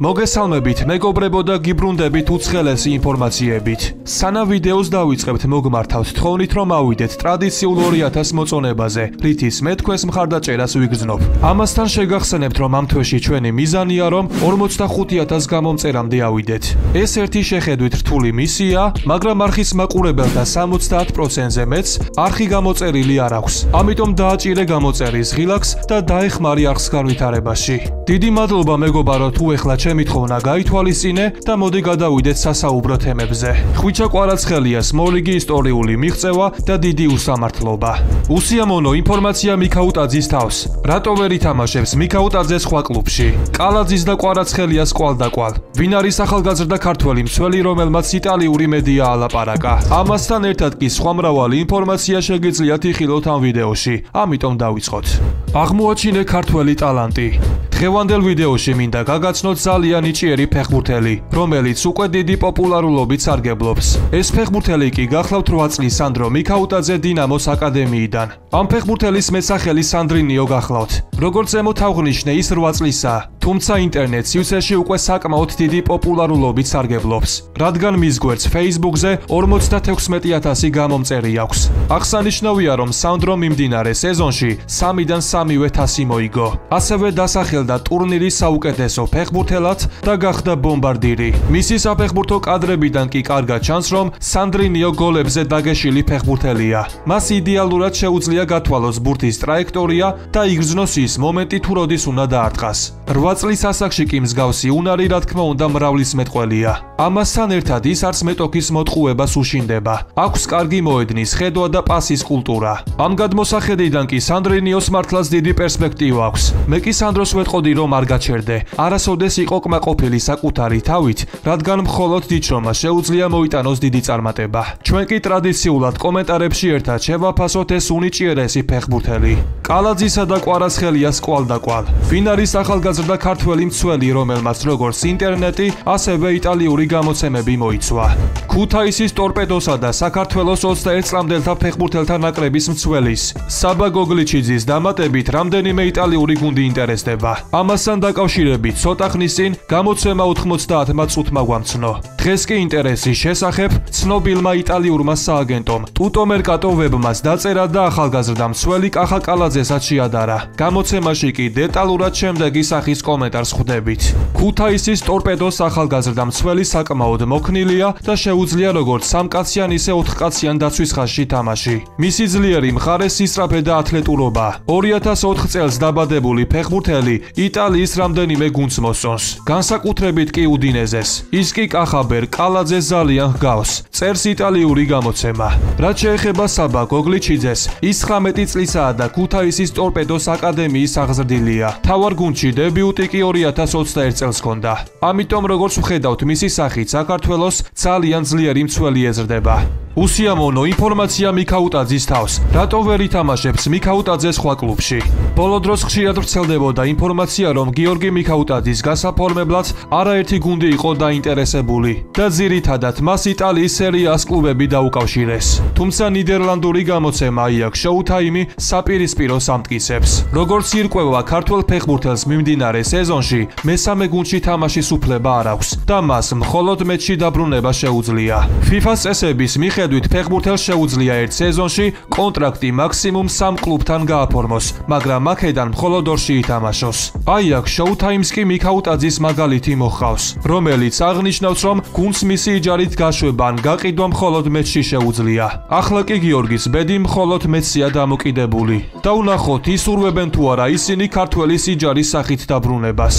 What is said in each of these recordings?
მოგესალმებით, მეგობრებო და გიბრუნდებით უცხელესი ინფორმაციებით. სანამ ვიდეოს დავიწყებთ, მოგმართავთ თხოვნით, რომ ავიდეთ ტრადიციულ 2000 მოწონებაზე, რითიც მე თქვენს მხარდაჭერას ვიგრძნობ. ამასთან შეგახსენებთ, რომ ამ თვეში ჩვენი მიზანია, რომ 45,000 გამომწერამდე ავიდეთ. ეს ერთი შეხედვით რთული მისია, მაგრამ არხის მაყურებელთა 70%-ზე მეც არხი გამოწერილი არ აქვს. ამიტომ დააჭირე გამოწერის ღილაკს და დაეხმარი არხს განვითარებაში. დიდი მადლობა მეგობარო, თუ ეხლა ჩემი თხოვნა გაითვალისწინე და მოდი გადავიდეთ სასაუბრო თემებზე. ხვიჩა კვარაცხელიას მორიგი ისტორიული მიღწევა და დიდი უსამართლობა. უსიამოვნო ინფორმაცია მიქაუტაძის თავს. რატო ვერ ითამაშებს მიქაუტაძე სხვა კლუბში? კალაძის და კვარაცხელიას კვალდაკვალ. ვინ არის ახალგაზრდა ქართველი მცველი, რომელმაც იტალიური მედია ალაპარაკა? ამასთან ერთად კი სხვა მრავალი ინფორმაცია შეგიძლიათ იხილოთ ამ ვიდეოში. ამიტომ დავიწყოთ. აღმოაჩინე ქართველი ტალანტი. დღევანდელ ვიდეოში მინდა გაგაცნოთ ძალიან ნიჭიერი ფეხბურთელი, რომელიც უკვე დიდი პოპულარულობით სარგებლობს. ეს ფეხბურთელი კი გახლავთ 8 წლის სანდრო მიქაუტაძე დინამოს აკადემიიდან. ამ ფეხბურთელის მეტსახელი სანდრინიო გახლავთ. როგორც ზემოთ აღვნიშნე, ის 8 წლისაა, თუმცა ინტერნეტ სივრცეში უკვე საკმაოდ დიდი პოპულარულობით სარგებლობს, რადგან მის გვერდს Facebook-ზე 56,000 გამომწერი აქვს. აღსანიშნავია, რომ სანდრომ მიმდინარე სეზონში 3-დან 3-ვე თასი მოიგო. ასევე დასახელდა ტურნირის საუკეთესო ფეხბურთელად და გახდა ბომბარდირი. მისი საფეხბურთო კადრებიდან კი კარგად ჩანს, რომ სანდრინიო გოლებზე დაგეშილი ფეხბურთელია. მას იდეალურად შეუძლია გათვალოს ბურთის ტრაექტორია და იგრძნოს ის მომენტი, თუ როდის უნდა დაარტყას. 8 წლის ასაკში კი მსგავსი უნარი, რა თქმა უნდა, მრავლისმეტყველია. ამასთან ერთად ის არც მეტოქის მოტყუებას უშინდება. აქვს კარგი მოედნის ხედვა და პასის კულტურა. ამ გადმოსახედიდან კი სანდრინიოს მართლაც დიდი პერსპექტივა აქვს. მე კი სანდროს ვეტყოდი, რომ არ გაჩერდე. არასოდეს იყო კმაყოფილი საკუთარი თავით, რადგან მხოლოდ დიჩრომას შეუძლია მოიტანოს დიდი წარმატება. ჩვენ კი ტრადიციულად კომენტარებში ერთად შევაფასოთ ეს უნიჭიერესი ფეხბურთელი. კალაძისა და კვარაცხელიას კვალდაკვალ. ვინ არის ახალგაზრდა ქართველი მცველი, რომელმაც როგორც ინტერნეტი, ასევე იტალიური გამოცემები მოიცვა. ქუთაისის ტორპედოსა და საქართველოს 21 წლამდელთა ფეხბურთელთა ნაკრების მცველის საბა გოგლიჩიძის დამატებით რამდენიმე იტალიური გუნდი ინტერესდება. ამასთან დაკავშირებით ცოტა ხნის წინ გამოცემა 90-მა წუთმა გვამცნო. დღეს კი ინტერესის შესახებ ცნობილმა იტალიურმა სააგენტომ ტუტო მერკატო ვებმას დაწერა და ახალგაზრდა მცველი კახა კალაძესაც შეადარა. გამოცემაში კი დეტალურად შემდეგი სახის კომენტარს ხვდებით. ქუთაისის ტორპედოს ახალგაზრდა მცველი საკმაოდ მოქნილია და შეუძლია როგორც სამკაციან ისე 4კაციან დაცვის ხაზში თამაში. მისი ძლიერი მხარე სისწრაფე და ათლეტურობა. 2004 წელს დაბადებული ფეხბურთელი იტალიის რამდენიმე გუნდს მოსწონს. განსაკუთრებით კი უდინეზეს. ის კი კახაბერ კალაძეს ძალიან ჰგავს. წერს იტალიური გამოცემა. რაც შეეხება საბა გოგლიჩიძეს, ის 19 წლისაა და ქუთაისის ტორპედოს აკადემიის აღზრდილია. თავარ გუნდში დებიუტი კი 2021 წელს ჰქონდა. ამიტომ როგორც ვხედავთ, მისი სახით საქართველოს ძალიან ძლიერი მცველი ეზრდება. უსიამოვნო ინფორმაცია მიქაუტაძის თავს. რატო ვერ ითამაშებს მიქაუტაძე სხვა კლუბში? ბოლო დროს ხშირად ვრცელდებოდა ინფორმაცია, რომ გიორგი მიქაუტაძის გასაფორმებლად არაერთი გუნდი იყო დაინტერესებული და ძირითადად მას იტალიის სერია-ას კლუბები დაუკავშირეს. თუმცა ნიდერლანდური გამოცემა აიაქ შოუთაიმი საპირისპიროს ამტკიცებს. როგორც ირკვევა, ქართველ ფეხბურთელს მიმდინარე სეზონში მესამე გუნდში თამაშის უფლება არ აქვს და მას მხოლოდ მეჩში დაბრუნება შეუძლია. FIFA-ს წესების მიხედვით ფეხბურთელს შეუძლია ერთ სეზონში კონტრაქტი მაქსიმუმ 3 კლუბთან გააფორმოს, მაგრამ აქედან მხოლოდ 2-ში ითამაშოს. აიაქ შოუთაიმს კი მიქაუტაძის მაგალითი მოჰყავს, რომელიც აღნიშნავს, რომ გუნდს მისი იჯარით გაშვება ან გაყიდვა მხოლოდ მეჩში შეუძლია. ახლა კი გიორგის ბედი მხოლოდ მეჩზეა დამოკიდებული. და ვნახოთ, ისურვებენ თუ არა ისინი ქართველის იჯარის სახით დაბრუნებას.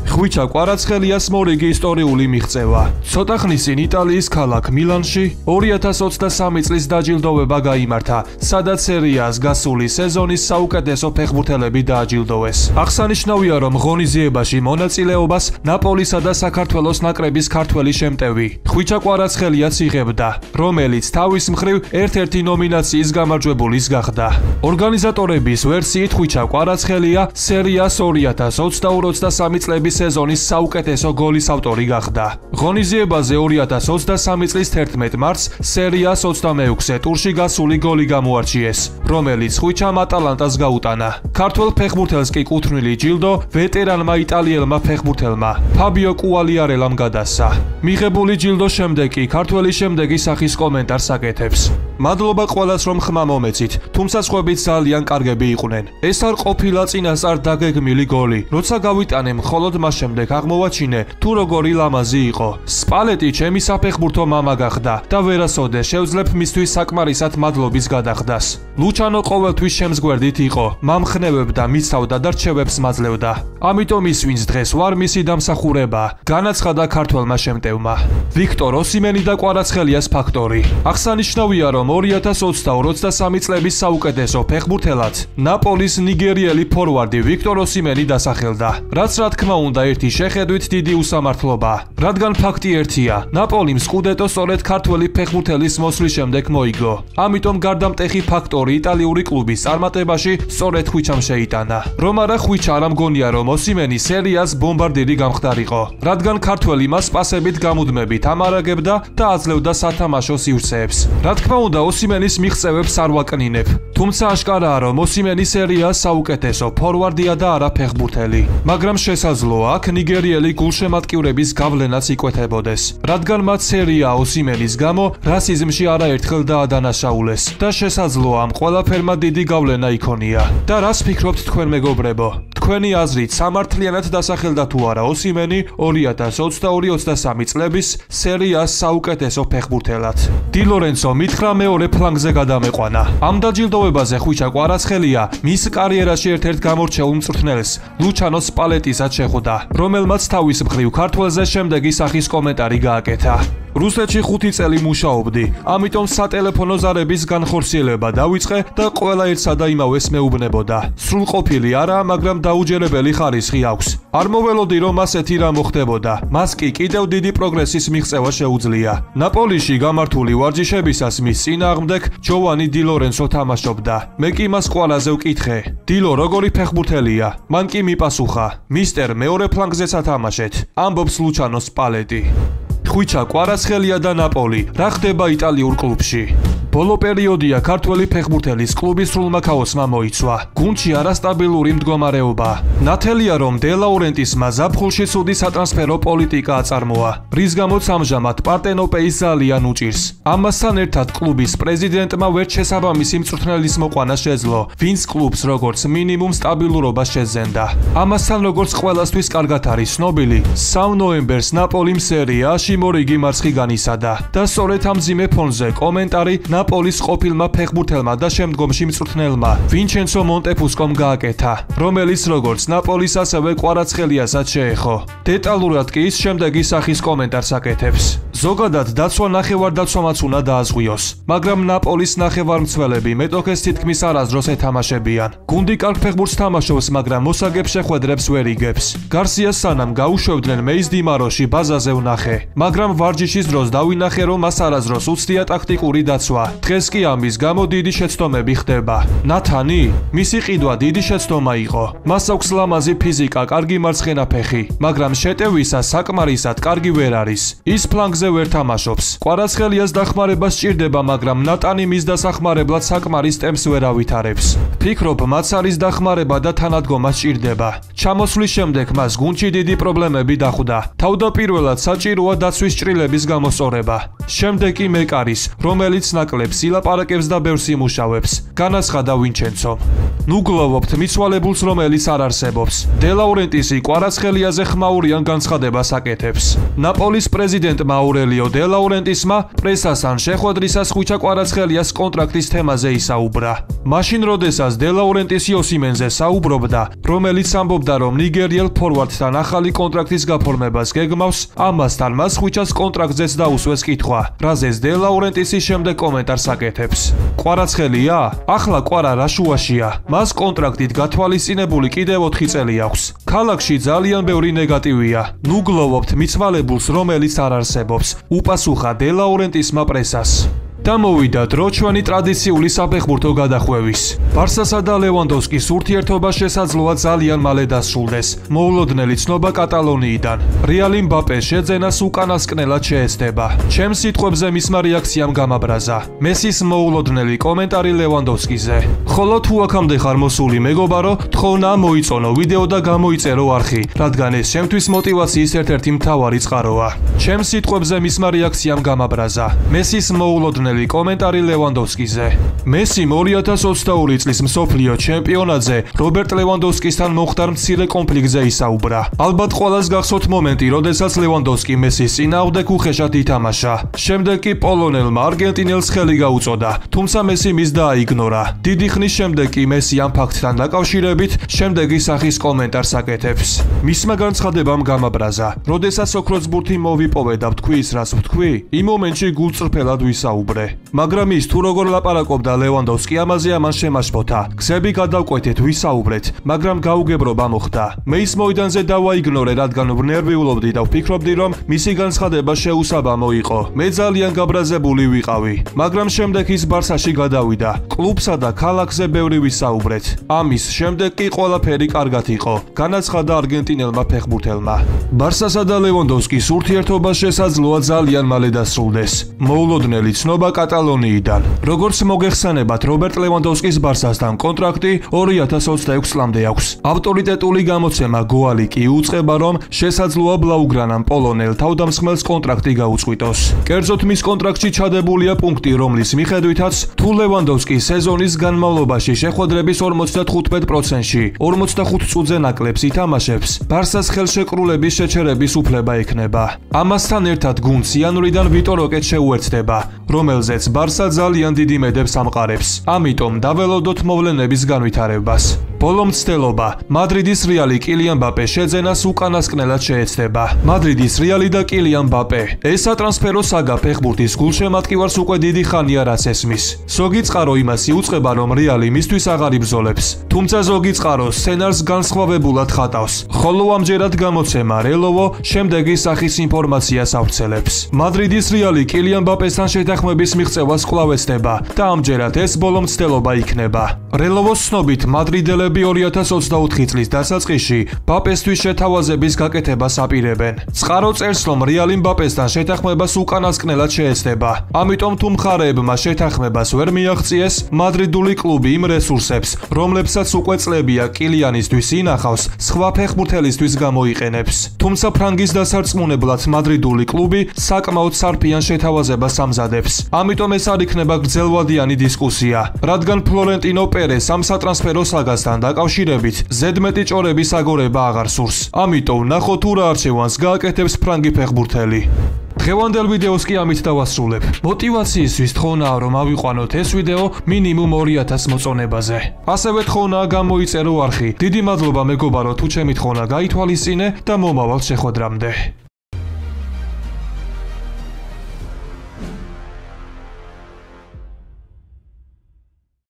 ხვიჩა კვარაცხელიას მორიგი ისტორიული მიღწევა. ცოტა ხნის წინ იტალიის ქალაქ მილანში 2023 წლის დაჯილდოვება გაიმართა, სადაც სერია-ას გასული სეზონის საუკეთესო ფეხბურთელები დააჯილდოვეს. აღსანიშნავია, რომ ღონისძიებაში მონაწილეობას ნაპოლისა და საქართველოს ნაკრების ქართველი შემტევი ხვიჩა კვარაცხელიას იღებდა, რომელიც თავის მხრივ ერთ-ერთი ნომინაციის გამარჯვებულის გახდა. ორგანიზატორების ვერსიით ხვიჩა კვარაცხელია სერია-ას 2022-23 წლების სეზონის საუკეთესო გოლის ავტორი გახდა. ღონისძიებაზე 2023 წლის 11 მარტს სერიას 26-ე ტურში გასული გოლი გამოარჩიეს, რომელიც ხვიჩამ ატალანტას გაუტანა. ქართველ ფეხბურთელს კი კუთვნილი ჯილდო ვეტერანმა იტალიელმა ფეხბურთელმა ფაბიო კუალიარელამ გადასცა. მიღებული ჯილდოს შემდეგ კი ქართველი შემდეგი სახის კომენტარს აკეთებს. მადლობა ყველას რომ ხმა მომეცით, თუმცა სხვაებიც ძალიან კარგები იყვნენ. ეს არ ყოფილა წინასწარ დაგეგმილი გოლი, როცა გავიტანე მხოლოდ მას შემდეგ აღმოვაჩინე თუ როგორი ლამაზი იყო. სპალეტი ჩემი საფეხბურთო მამა გახდა და ვერასოდეს შევძლებ მისთვის საკმარისად მადლობის გადახდას. ლუჩანო ყოველთვის ჩემს გვერდით იყო, მამხნევებდა, მიცავდა და რჩევებს მაძლევდა. ამიტომ ის ვინც დღეს ვარ მისი დამსახურება, განაცხადა ქართველმა შემტევმა. ვიქტორ ოსიმენი და კვარაცხელიას ფაქტორი. აღსანიშნავია რომ 2022-23 წლების საუკეთესო ფეხბურთელად ნაპოლის ნიგერიელი ფორვარდი ვიქტორ ოსიმენი დასახელდა, რაც რა თქმა უნდა ერთი შეხედვით დიდი უსამართლობა, რადგან ფაქტი ერთია, ნაპოლიმ სკუდეტო სწორედ ქართველი ფეხბურთელის მოსვლის შემდეგ მოიგო. ამიტომ გარდამტეხი ფაქტორი იტალიური კლუბის წარმატებაში სწორედ ხვიჩამ შეიტანა. რომ არა ხვიჩა არ მგონია რომ ოსიმენი სერიას ბომბარდირი გამხდარიყო, რადგან ქართველი მას პასებით გამუდმებით ამარაგებდა და აძლევდა სათამაშო სივრცეებს. რა თქმა უნდა ოსიმენის მიღწევებს არ ვაკნინებ, თუმცა აშკარაა რომ ოსიმენი სერიას საუკეთესო ფორვარდია და არა ფეხბურთელი. მაგრამ შესაძლოა აქ ნიგერიელი გულშემატკივრების გავლენაც იკვეთებოდეს, რადგან მათ სერია ოსიმენის გამო რასიზმში არაერთხელ დაადანაშაულეს და შესაძლოა ამ ყველაფერმა დიდი გავლენა იქონია. და რას ფიქრობთ თქვენ მეგობრებო? თქვენი აზრით სამართლიანად დასახელდა თუ არა ოსიმენი 2022-23 წლების სერიას საუკეთესო ფეხბურთელად? დი ლორენცო მითხრა მეორე ფლანგზე გადამეყვანა. ამ დაჯილდოვებაზე ხვიჩა კვარაცხელია მის კარიერაში ერთ-ერთ გამორჩეულ მწვრთნელს ლუჩანო სპალეტისაც შეხვდა, რომელმაც თავის მხრივ ქართველზე შემდეგი სახის კომენტარი გააკეთა. რუსეთში 5 წელი მუშაობდი, ამიტომ სატელეფონო ზარების განხორციელება დავიწყე და ყველა ერთსა და იმავეს მეუბნებოდა. სრულყოფილი არაა, მაგრამ დაუჯერებელი ხარისხი აქვს. არ მოველოდი რომ ასეთი რა მოხდებოდა, მას კი კიდევ დიდი პროგრესის მიღწევა შეუძლია. ნაპოლიში გამართული ვარჯიშებისას მის წინააღმდეგ ჯოვანი დი ლორენცო თამაშობდა. მე კი მას ყველაზე ვკითხე, დილო როგორი ფეხბურთელია? მან კი მიპასუხა, მისტერ მეორე ფლანგზეც ათამაშეთ, ამბობს ლუჩანო სპალეტი. ხვიჩა კვარაცხელია და ნაპოლი რა ხდება იტალიურ კლუბში? ბოლო პერიოდია ქართველი ფეხბურთელის კლუბის სრულმა ქაოსმა მოიცვა. გუნდში არასტაბილური მდგომარეობა. ნათელია რომ დე ლაურენტისმა ზაფხულში ცუდი სატრანსფერო პოლიტიკა აწარმოა, რის გამოც ამჟამად პარტენოპეის ძალიან უჭირს. ამასთან ერთად კლუბის პრეზიდენტმა ვერ შესაბამისი მწვრთნელის მოყვანა შეძლო, ვინც კლუბს როგორც მინიმუმ სტაბილურობა შეძენდა. ამასთან როგორც ყველასთვის კარგად არის ცნობილი, 3 ნოემბერს ნაპოლიმ სერიაში მორიგი მარცხი განიცადა და სწორედ ამ მძიმე ფონზე კომენტარი ნაპოლის ყოფილმა ფეხბურთელმა და შემდგომში მწვრთნელმა ვინჩენცო მონტეფუსკომ გააკეთა, რომელიც როგორც ნაპოლის ასევე კვარაცხელიასაც შეეხო. დეტალურად კი ის შემდეგი სახის კომენტარს აკეთებს. ზოგადად დაცვა ნახევარდაცვამაც უნდა დააზღვიოს, მაგრამ ნაპოლის ნახევარმცველები მეტოქეს თითქმის არასდროს ეთამაშებიან. გუნდი კარგ ფეხბურთს თამაშობს, მაგრამ მოსაგებ შეხვედრებს ვერ იგებს. გარსიას სანამ გაუშვებდნენ მეის დიმაროში ბაზაზე ვნახე, მაგრამ ვარჯიშის დროს დავინახე რომ მას არასდროს უცდია ტაქტიკური დაცვა. დღეს კი ამის გამო დიდი შეცდომები ხდება. ნათანი? მისი ყიდვა დიდი შეცდომა იყო. მას აქვს ლამაზი ფიზიკა, კარგი მარცხენა ფეხი, მაგრამ შეტევისა საკმარისად კარგი ვერ არის. ის ფლანგზე ვერ თამაშობს. კვარაცხელიას დახმარება სჭირდება, მაგრამ ნატანი მის დასახმარებლად საკმარის ტემპს ვერ ავითარებს. ფიქრობ, მას არის დახმარება და თანადგომა სჭირდება. ჩამოსვლის შემდეგ მას გუნდში დიდი პრობლემები დახვდა. თავდაპირველად საჭიროა დაცვის ჭრილების გამოსწორება. შემდეგ კი მეკარის, რომელიც ნაკლებს ილაპარაკებს და ბევრს იმუშავებს, განაცხადა ვინჩენცომ. ნუ გლოვობთ მიცვალებულს, რომელიც არ არსებობს. დე ლაურენტისი კვარაცხელიაზე ხმაურიან განცხადებას აკეთებს. ნაპოლის პრეზიდენტმა აურელიო დე ლაურენტისმა პრესასთან შეხვედრისას ხვიჩა კვარაცხელიას კონტრაქტის თემაზე ისაუბრა. მაშინ როდესაც დე ლაურენტისი ოსიმენზე საუბრობდა, რომელიც ამბობდა რომ ნიგერიელ ფორვარდთან ახალი კონტრაქტის გაფორმებას გეგმავს, ამასთან მას ხვიჩას კონტრაქტზეც დაუსვეს კითხვა, რაზეც დე ლაურენტისი შემდეგ კომენტარს აკეთებს. კვარაცხელია? ახლა კვარა რა შუაშია? მას კონტრაქტით გათვალისწინებული კიდევ 4 წელი აქვს. ქალაქში ძალიან ბევრი ნეგატივია. ნუ გლოვობთ მიცვალებულს, რომელიც არ არსებობს, უპასუხა დე ლაურენტისმა პრესას. და მოვიდა დრო ჩვენი ტრადიციული საფეხბურთო გადახვევის. ბარსასა და ლევანდოვსკის ურთიერთობა შესაძლოა ძალიან მალე დასრულდეს. მოულოდნელი ცნობა კატალონიიდან. რეალი მბაპეს შეძენას უკანასკნელად შეეცდება. ჩემს სიტყვებზე მისმა რეაქციამ გამაბრაზა. მესის მოულოდნელი კომენტარი ლევანდოვსკიზე. ხოლო თუ აქამდე ხარ მოსული მეგობარო, თხოვნა მოიწონო ვიდეო და გამოიწერო არხი, რადგან ეს ჩემთვის მოტივაციის ერთ-ერთი მთავარი წყაროა. ჩემს სიტყვებზე მისმა რეაქციამ გამაბრაზა. მესის მოულოდნელი კომენტარი ლევანდოვსკიზე. მესიმ 2022 წლის მსოფლიო ჩემპიონატზე რობერტ ლევანდოვსკისთან მოხდარ მცირე კონფლიქტზე ისაუბრა. ალბათ ყველას გახსოვთ მომენტი, როდესაც ლევანდოვსკი მესის წინააღმდეგ უხეშად ითამაშა. შემდეგ კი პოლონელმა არგენტინელს ხელი გაუწოდა, თუმცა მესი მის დააიგნორა. დიდი ხნის შემდეგ კი მესი ამ ფაქტთან დაკავშირებით შემდეგი სახის კომენტარს აკეთებს. მისმა განცხადებამ გამაბრაზა. როდესაც ოქროს ბურთი მოვიპოვე და ვთქვი ის რას ვთქვი, იმ მომენტში გულწრფელად ვისაუბრე. მაგრამ ის თუ როგორ ლაპარაკობდა ლევანდოვსკი ამაზე ამან შემაშფოთა. გზები გადავკვეთეთ, ვისაუბრეთ, მაგრამ გაუგებრობა მოხდა. მე ის მოედანზე დავაიგნორე, რადგან ვნერვიულობდი და ვფიქრობდი, რომ მისი განცხადება შეუსაბამო იყო. მე ძალიან გაბრაზებული ვიყავი, მაგრამ შემდეგ ის ბარსაში გადავიდა. კლუბსა და ქალაქზე ბევრი ვისაუბრეთ. ამის შემდეგ კი ყველაფერი კარგად იყო, განაცხადა არგენტინელმა ფეხბურთელმა. ბარსასა და ლევანდოვსკის ურთიერთობა შესაძლოა ძალიან მალე დასრულდეს. მოულოდნელი ცნობა კატალონიიდან. როგორც მოგეხსენებათ, რობერტ ლევანდოვსკის ბარსასთან კონტრაქტი 2026 წლამდე აქვს. ავტორიტეტული გამოცემა გოალი კი უწყება, რომ შესაძლოა ბლაუგრანამ პოლონელ თავდამსხმელს კონტრაქტი გაუწყვიტოს. კერძოდ მის კონტრაქტში ჩადებულია პუნქტი, რომლის მიხედვითაც თუ ლევანდოვსკი სეზონის განმავლობაში შეხვედრების 55%-ში 45 წუთზე ნაკლებს ითამაშებს, ბარსას ხელშეკრულების შეჩერების უფლება ექნება. ამასთან ერთად გუნდს იანვრიდან ვიტორ როკეტს შეუერთდება, რომელზეც ბარსა ძალიან დიდი მედებს ამყარებს. ამიტომ დაველოდოთ მოვლენების განვითარებას. ბოლო მცდელობა. მადრიდის რეალი კილიან მბაპეს შეძენას უკანასკნელად შეეცდება. მადრიდის რეალი და კილიან მბაპე. ეს სატრანსფერო საგა ფეხბურთის გულშემატკივარს უკვე დიდი ხანია რაც ესმის. ზოგი წყარო იმას იუწყება, რომ რეალი მისთვის აღარ იბრძოლებს. თუმცა ზოგი წყარო სცენარს განსხვავებულად ხატავს. ხოლო ამჯერად გამოცემა რელოვო შემდეგი სახის ინფორმაციას ავრცელებს. მადრიდის რეალი კილიან მბაპესთან შეთანხმების მიღწევას კვლავ ეცდება და ამჯერად ეს ბოლო მცდელობა იქნება. რელოვოს ცნობით მადრიდელები 2024 წლის დასაწყისში მბაპესთვის შეთავაზების გაკეთებას აპირებენ. წყარო წერს, რომ რეალი მბაპესთან შეთანხმებას უკანასკნელად შეეცდება. ამიტომ თუ მხარეებმა შეთანხმებას ვერ მიაღწიეს, მადრიდული კლუბი იმ რესურსებს, რომლებსაც უკვე წლებია კილიანისთვის ინახავს, სხვა ფეხბურთელისთვის გამოიყენებს. თუმცა ფრანგის დასარწმუნებლად მადრიდული კლუბი საკმაოდ სარფიან შეთავაზებას ამზადებს. ამიტომ ეს არ იქნება გრძელვადიანი დისკუსია, რადგან ფლორენტინო პერეს ამ სატრანსფერო საგასთან დაკავშირებით ზედმეტი ჭორების აგორება აღარ სურს. ამიტომ ნახოთ თუ რა არჩევანს გააკეთებს ფრანგი ფეხბურთელი. დღევანდელ ვიდეოს კი ამით დავასრულებ. მოტივაციისთვის თხოვნაა, რომ ავიყვანოთ ეს ვიდეო მინიმუმ 2000 მოწონებაზე. ასევე თხოვნაა გამოიწერო არხი. დიდი მადლობა მეგობარო, თუ ჩემი თხოვნა გაითვალისწინე და მომავალ შეხვედრამდე.